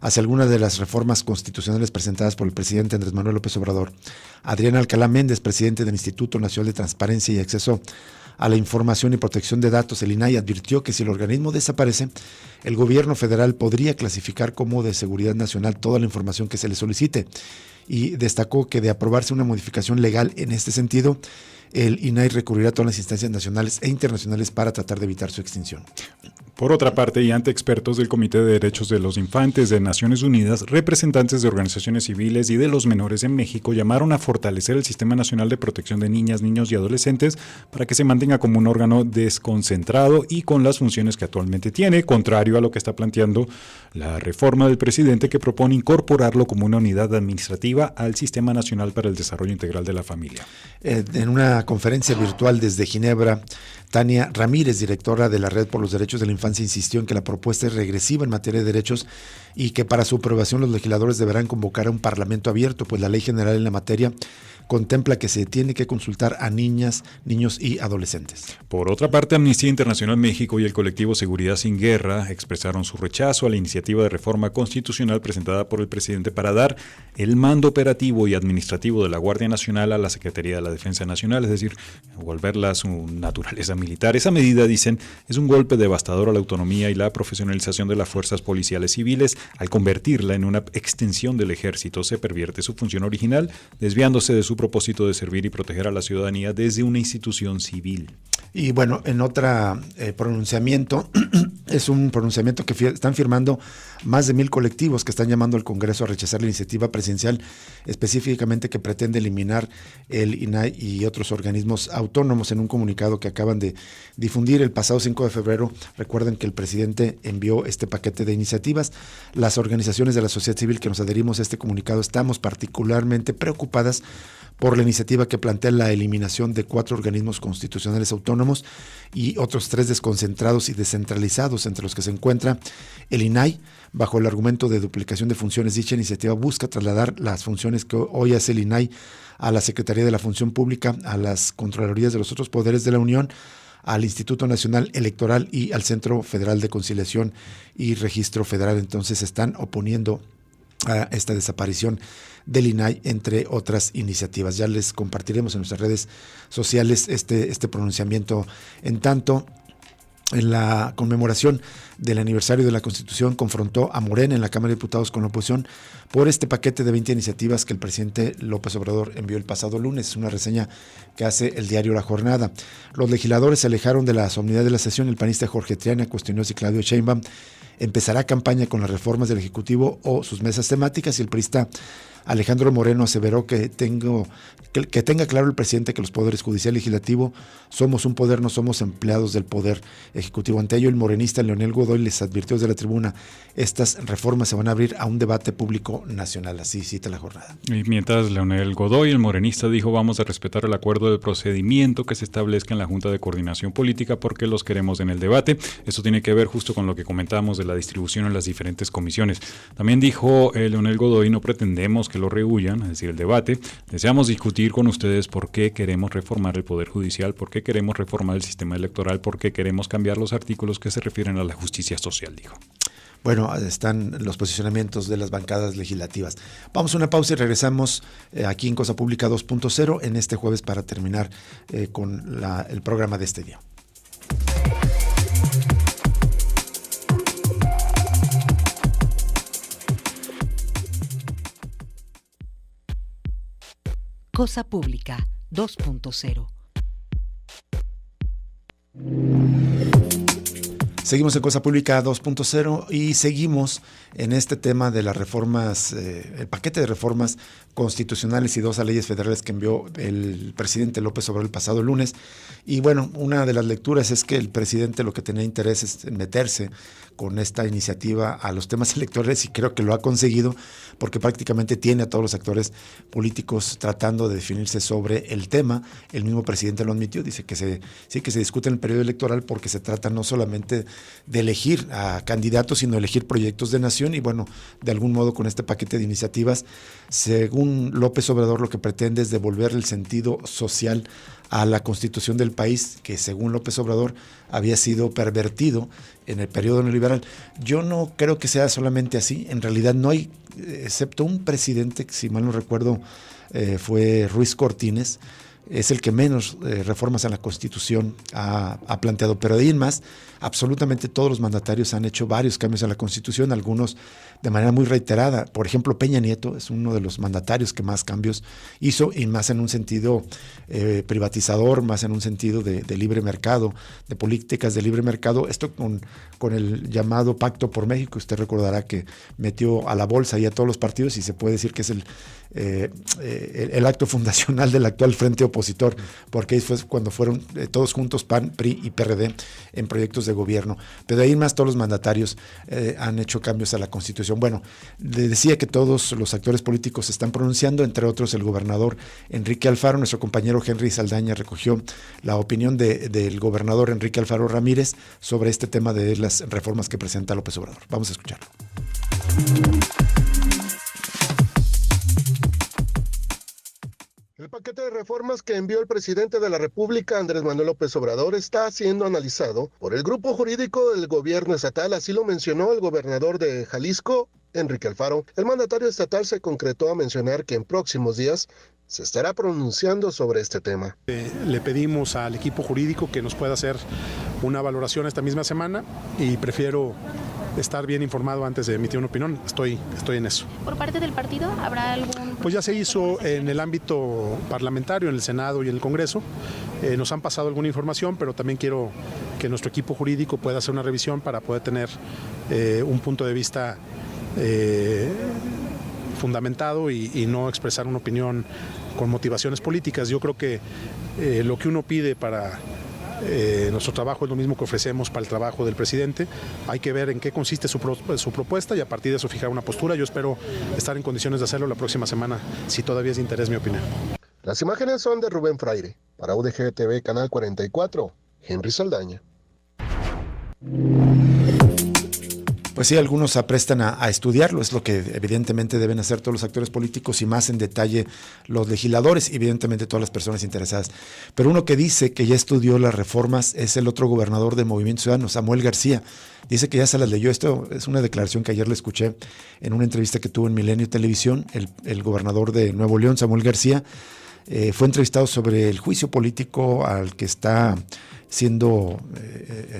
hacia algunas de las reformas constitucionales presentadas por el presidente Andrés Manuel López Obrador. Adrián Alcalá Méndez, presidente del Instituto Nacional de Transparencia y Acceso a la Información y Protección de Datos, el INAI, advirtió que si el organismo desaparece, el gobierno federal podría clasificar como de seguridad nacional toda la información que se le solicite, y destacó que de aprobarse una modificación legal en este sentido, el INAI recurrirá a todas las instancias nacionales e internacionales para tratar de evitar su extinción. Por otra parte, y ante expertos del Comité de Derechos de los Infantes de Naciones Unidas, representantes de organizaciones civiles y de los menores en México llamaron a fortalecer el Sistema Nacional de Protección de Niñas, Niños y Adolescentes para que se mantenga como un órgano desconcentrado y con las funciones que actualmente tiene, contrario a lo que está planteando la reforma del presidente, que propone incorporarlo como una unidad administrativa al Sistema Nacional para el Desarrollo Integral de la Familia. En una conferencia virtual desde Ginebra, Tania Ramírez, directora de la Red por los Derechos de la Infancia, insistió en que la propuesta es regresiva en materia de derechos y que para su aprobación los legisladores deberán convocar a un parlamento abierto, pues la ley general en la materia contempla que se tiene que consultar a niñas, niños y adolescentes. Por otra parte, Amnistía Internacional México y el colectivo Seguridad Sin Guerra expresaron su rechazo a la iniciativa de reforma constitucional presentada por el presidente para dar el mando operativo y administrativo de la Guardia Nacional a la Secretaría de la Defensa Nacional, es decir, volverla a su naturaleza militar. Esa medida, dicen, es un golpe devastador a la autonomía y la profesionalización de las fuerzas policiales civiles. Al convertirla en una extensión del ejército, se pervierte su función original, desviándose de su propósito de servir y proteger a la ciudadanía desde una institución civil. Y bueno, en otro pronunciamiento, es un pronunciamiento que están firmando más de 1,000 colectivos que están llamando al Congreso a rechazar la iniciativa presidencial, específicamente que pretende eliminar el INAI y otros organismos autónomos. En un comunicado que acaban de difundir el pasado 5 de febrero, recuerden que el presidente envió este paquete de iniciativas. Las organizaciones de la sociedad civil que nos adherimos a este comunicado estamos particularmente preocupadas por la iniciativa que plantea la eliminación de 4 organismos constitucionales autónomos y otros 3 desconcentrados y descentralizados, entre los que se encuentra el INAI. Bajo el argumento de duplicación de funciones, dicha iniciativa busca trasladar las funciones que hoy hace el INAI a la Secretaría de la Función Pública, a las Contralorías de los otros poderes de la Unión, al Instituto Nacional Electoral y al Centro Federal de Conciliación y Registro Federal. Entonces se están oponiendo a esta desaparición del INAI, entre otras iniciativas. Ya les compartiremos en nuestras redes sociales este pronunciamiento. En tanto, en la conmemoración del aniversario de la Constitución, confrontó a Morena en la Cámara de Diputados con la oposición por este paquete de 20 iniciativas que el presidente López Obrador envió el pasado lunes. Es una reseña que hace el diario La Jornada. Los legisladores se alejaron de la solemnidad de la sesión. El panista Jorge Triana cuestionó si Claudio Sheinbaum empezará campaña con las reformas del Ejecutivo o sus mesas temáticas, y el priista Alejandro Moreno aseveró que tenga claro el presidente que los poderes judicial y legislativo somos un poder, no somos empleados del poder ejecutivo. Ante ello, el morenista Leonel Godoy les advirtió desde la tribuna: estas reformas se van a abrir a un debate público nacional. Así cita la jornada. Y mientras Leonel Godoy, el morenista, dijo: vamos a respetar el acuerdo de procedimiento que se establezca en la Junta de Coordinación Política porque los queremos en el debate. Esto tiene que ver justo con lo que comentábamos de la distribución en las diferentes comisiones. También dijo Leonel Godoy: no pretendemos que lo rehuyan, es decir, el debate. Deseamos discutir con ustedes por qué queremos reformar el Poder Judicial, por qué queremos reformar el sistema electoral, por qué queremos cambiar los artículos que se refieren a la justicia social, dijo. Bueno, están los posicionamientos de las bancadas legislativas. Vamos a una pausa y regresamos aquí en Cosa Pública 2.0 en este jueves para terminar con el programa de este día. Cosa Pública 2.0. Seguimos en Cosa Pública 2.0 y seguimos en este tema de las reformas, el paquete de reformas constitucionales y 2 leyes federales que envió el presidente López Obrador el pasado lunes. Y bueno, una de las lecturas es que el presidente lo que tenía interés es en meterse con esta iniciativa a los temas electorales, y creo que lo ha conseguido porque prácticamente tiene a todos los actores políticos tratando de definirse sobre el tema. El mismo presidente lo admitió, dice que se discute en el periodo electoral porque se trata no solamente de elegir a candidatos, sino elegir proyectos de nación. Y bueno, de algún modo con este paquete de iniciativas, según López Obrador, lo que pretende es devolver el sentido social a la Constitución del país, que según López Obrador había sido pervertido en el periodo neoliberal. Yo no creo que sea solamente así. En realidad no hay, excepto un presidente que, si mal no recuerdo, fue Ruiz Cortines, es el que menos reformas a la Constitución ha planteado, pero de ahí en más, absolutamente todos los mandatarios han hecho varios cambios a la Constitución, algunos de manera muy reiterada. Por ejemplo, Peña Nieto es uno de los mandatarios que más cambios hizo, y más en un sentido privatizador, más en un sentido de libre mercado, de políticas de libre mercado. Esto con el llamado Pacto por México. Usted recordará que metió a la bolsa y a todos los partidos, y se puede decir que es el acto fundacional del actual frente opositor, porque ahí fue cuando fueron todos juntos, PAN, PRI y PRD, en proyectos de gobierno. Pero de ahí más todos los mandatarios han hecho cambios a la Constitución. Bueno, le decía que todos los actores políticos se están pronunciando, entre otros el gobernador Enrique Alfaro. Nuestro compañero Henry Saldaña recogió la opinión del gobernador Enrique Alfaro Ramírez sobre este tema de las reformas que presenta López Obrador. Vamos a escucharlo. El paquete de reformas que envió el presidente de la República, Andrés Manuel López Obrador, está siendo analizado por el grupo jurídico del gobierno estatal. Así lo mencionó el gobernador de Jalisco, Enrique Alfaro. El mandatario estatal se concretó a mencionar que en próximos días se estará pronunciando sobre este tema. Le pedimos al equipo jurídico que nos pueda hacer una valoración esta misma semana, y prefiero estar bien informado antes de emitir una opinión. Estoy en eso. ¿Por parte del partido habrá algún...? Pues ya se hizo en el ámbito parlamentario, en el Senado y en el Congreso. Nos han pasado alguna información, pero también quiero que nuestro equipo jurídico pueda hacer una revisión para poder tener un punto de vista fundamentado y no expresar una opinión con motivaciones políticas. Yo creo que lo que uno pide para nuestro trabajo es lo mismo que ofrecemos para el trabajo del presidente. Hay que ver en qué consiste su propuesta y a partir de eso fijar una postura. Yo espero estar en condiciones de hacerlo la próxima semana, si todavía es de interés mi opinión. Las imágenes son de Rubén Fraire. Para UDG TV, Canal 44, Henry Saldaña. Pues sí, algunos se aprestan a estudiarlo, es lo que evidentemente deben hacer todos los actores políticos y más en detalle los legisladores, y evidentemente todas las personas interesadas. Pero uno que dice que ya estudió las reformas es el otro gobernador de Movimiento Ciudadano, Samuel García. Dice que ya se las leyó. Esto es una declaración que ayer le escuché en una entrevista que tuvo en Milenio Televisión. El gobernador de Nuevo León, Samuel García, fue entrevistado sobre el juicio político al que está siendo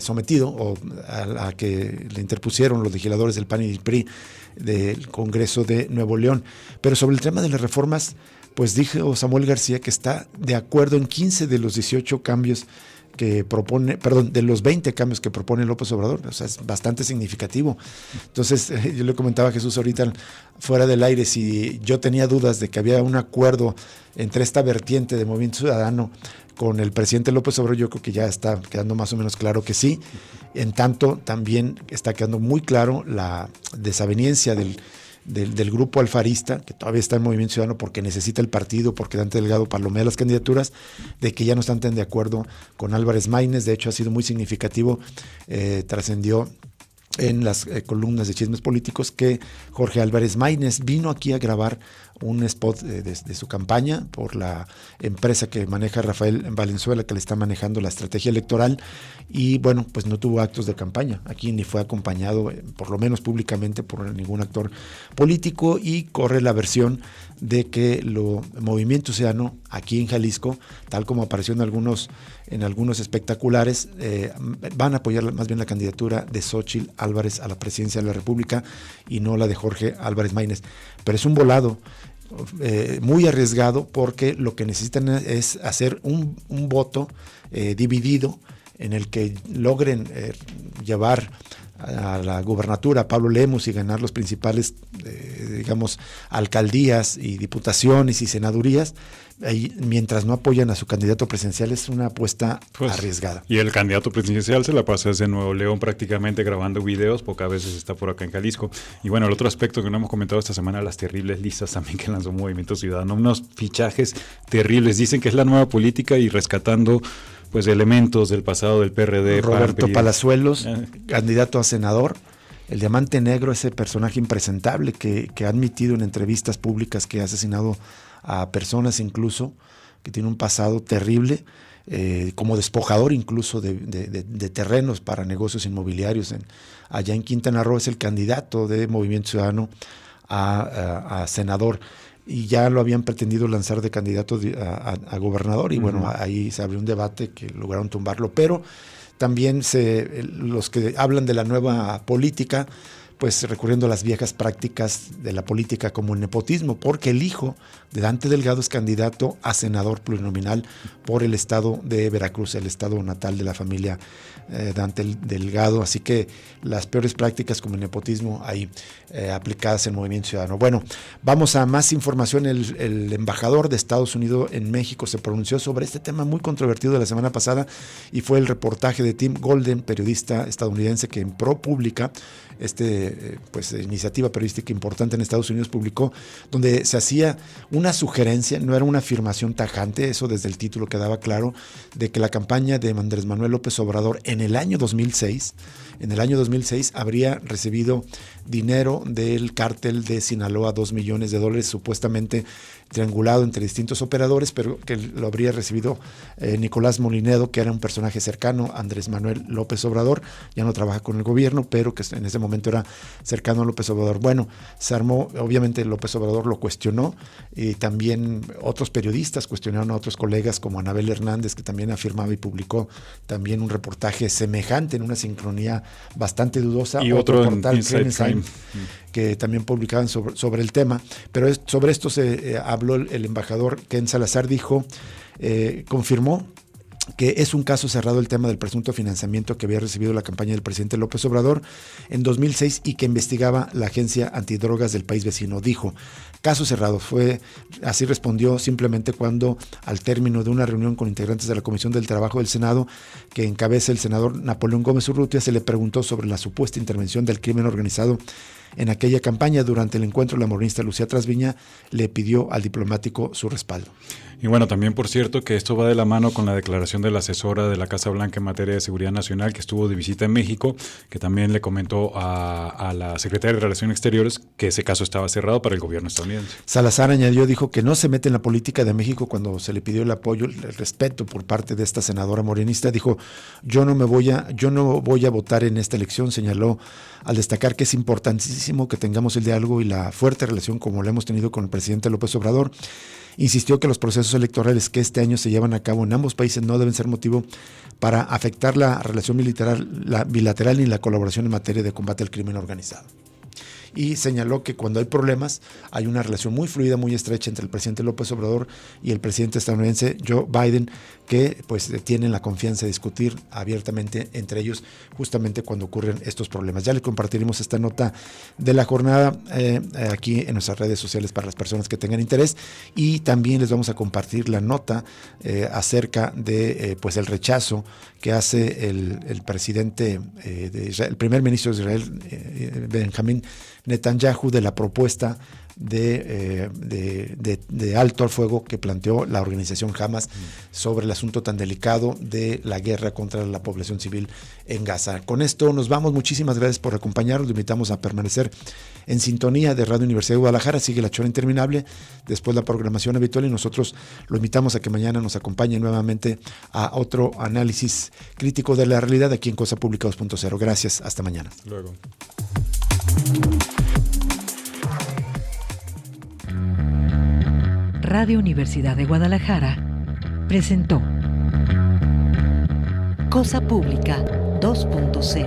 sometido, o a que le interpusieron los legisladores del PAN y del PRI del Congreso de Nuevo León. Pero sobre el tema de las reformas, pues dijo Samuel García que está de acuerdo en 15 de los 18 cambios que propone, perdón, de los 20 cambios que propone López Obrador, o sea, es bastante significativo. Entonces, yo le comentaba a Jesús ahorita fuera del aire, si yo tenía dudas de que había un acuerdo entre esta vertiente de Movimiento Ciudadano con el presidente López Obrador, yo creo que ya está quedando más o menos claro que sí. En tanto, también está quedando muy claro la desaveniencia del grupo alfarista, que todavía está en Movimiento Ciudadano porque necesita el partido, porque Dante Delgado palomea las candidaturas, de que ya no están tan de acuerdo con Álvarez Maínez. De hecho, ha sido muy significativo, trascendió en las columnas de Chismes Políticos que Jorge Álvarez Maínez vino aquí a grabar un spot de su campaña por la empresa que maneja Rafael Valenzuela, que le está manejando la estrategia electoral, y bueno, pues no tuvo actos de campaña aquí, ni fue acompañado, por lo menos públicamente, por ningún actor político, y corre la versión de que Movimiento Ciudadano aquí en Jalisco, tal como apareció en algunos espectaculares, van a apoyar más bien la candidatura de Xóchitl Álvarez a la presidencia de la República y no la de Jorge Álvarez Maínez. Pero es un volado muy arriesgado, porque lo que necesitan es hacer un voto dividido en el que logren llevar a la gubernatura a Pablo Lemus y ganar los principales, alcaldías y diputaciones y senadurías, mientras no apoyan a su candidato presidencial. Es una apuesta arriesgada. Y el candidato presidencial se la pasa desde Nuevo León prácticamente grabando videos, pocas veces está por acá en Jalisco. Y bueno, el otro aspecto que no hemos comentado esta semana, las terribles listas también que lanzó Movimiento Ciudadano, unos fichajes terribles. Dicen que es la nueva política y rescatando pues elementos del pasado del PRD. Roberto Palazuelos, candidato a senador, el diamante negro, ese personaje impresentable que ha admitido en entrevistas públicas que ha asesinado a personas, incluso, que tiene un pasado terrible, como despojador incluso de terrenos para negocios inmobiliarios allá en Quintana Roo. Es el candidato de Movimiento Ciudadano a senador, y ya lo habían pretendido lanzar de candidato a gobernador, y bueno, ahí se abrió un debate que lograron tumbarlo. Pero también los que hablan de la nueva política, pues recurriendo a las viejas prácticas de la política como el nepotismo, porque el hijo de Dante Delgado es candidato a senador plurinominal por el estado de Veracruz, el estado natal de la familia Dante Delgado. Así que las peores prácticas como el nepotismo ahí aplicadas en Movimiento Ciudadano. Bueno, vamos a más información. El embajador de Estados Unidos en México se pronunció sobre este tema muy controvertido de la semana pasada, y fue el reportaje de Tim Golden, periodista estadounidense que en ProPublica, iniciativa periodística importante en Estados Unidos, publicó, donde se hacía una sugerencia, no era una afirmación tajante, eso desde el título quedaba claro, de que la campaña de Andrés Manuel López Obrador en el año 2006 habría recibido dinero del cártel de Sinaloa, $2 millones, supuestamente triangulado entre distintos operadores, pero que lo habría recibido Nicolás Molinedo, que era un personaje cercano a Andrés Manuel López Obrador. Ya no trabaja con el gobierno, pero que en ese momento era cercano a López Obrador. Bueno, se armó, obviamente López Obrador lo cuestionó, y también otros periodistas cuestionaron a otros colegas como Anabel Hernández, que también afirmaba y publicó también un reportaje semejante en una sincronía bastante dudosa. Y otro portal, Inside Crime, que también publicaban sobre el tema. Pero sobre esto se habló el embajador Ken Salazar, dijo, confirmó que es un caso cerrado el tema del presunto financiamiento que había recibido la campaña del presidente López Obrador en 2006 y que investigaba la agencia antidrogas del país vecino. Dijo, caso cerrado. Así respondió simplemente cuando, al término de una reunión con integrantes de la Comisión del Trabajo del Senado, que encabeza el senador Napoleón Gómez Urrutia, se le preguntó sobre la supuesta intervención del crimen organizado en aquella campaña. Durante el encuentro, la morenista Lucía Trasviña le pidió al diplomático su respaldo. Y bueno, también por cierto que esto va de la mano con la declaración de la asesora de la Casa Blanca en materia de seguridad nacional, que estuvo de visita en México, que también le comentó a la secretaria de Relaciones Exteriores que ese caso estaba cerrado para el gobierno estadounidense. Salazar añadió, dijo que no se mete en la política de México cuando se le pidió el apoyo, el respeto por parte de esta senadora morenista. Dijo, yo no voy a votar en esta elección, señaló, al destacar que es importantísimo que tengamos el diálogo y la fuerte relación como lo hemos tenido con el presidente López Obrador. Insistió que los procesos electorales que este año se llevan a cabo en ambos países no deben ser motivo para afectar la relación bilateral ni la colaboración en materia de combate al crimen organizado. y señaló que cuando hay problemas hay una relación muy fluida, muy estrecha entre el presidente López Obrador y el presidente estadounidense Joe Biden, que pues tienen la confianza de discutir abiertamente entre ellos justamente cuando ocurren estos problemas. Ya les compartiremos esta nota de la jornada aquí en nuestras redes sociales para las personas que tengan interés, y también les vamos a compartir la nota acerca de pues el rechazo que hace el presidente de Israel, el primer ministro de Israel, Benjamín Netanyahu, de la propuesta de alto al fuego que planteó la organización Hamas sobre el asunto tan delicado de la guerra contra la población civil en Gaza. Con esto nos vamos. Muchísimas gracias por acompañarnos. Lo invitamos a permanecer en sintonía de Radio Universidad de Guadalajara. Sigue La Chora Interminable, después la programación habitual, y nosotros lo invitamos a que mañana nos acompañe nuevamente a otro análisis crítico de la realidad aquí en Cosa Pública 2.0. Gracias. Hasta mañana. Luego. Radio Universidad de Guadalajara presentó Cosa Pública 2.0.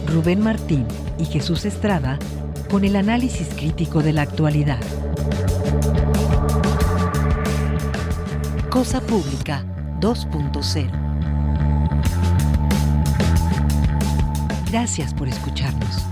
Rubén Martín y Jesús Estrada con el análisis crítico de la actualidad. Cosa Pública 2.0. Gracias por escucharnos.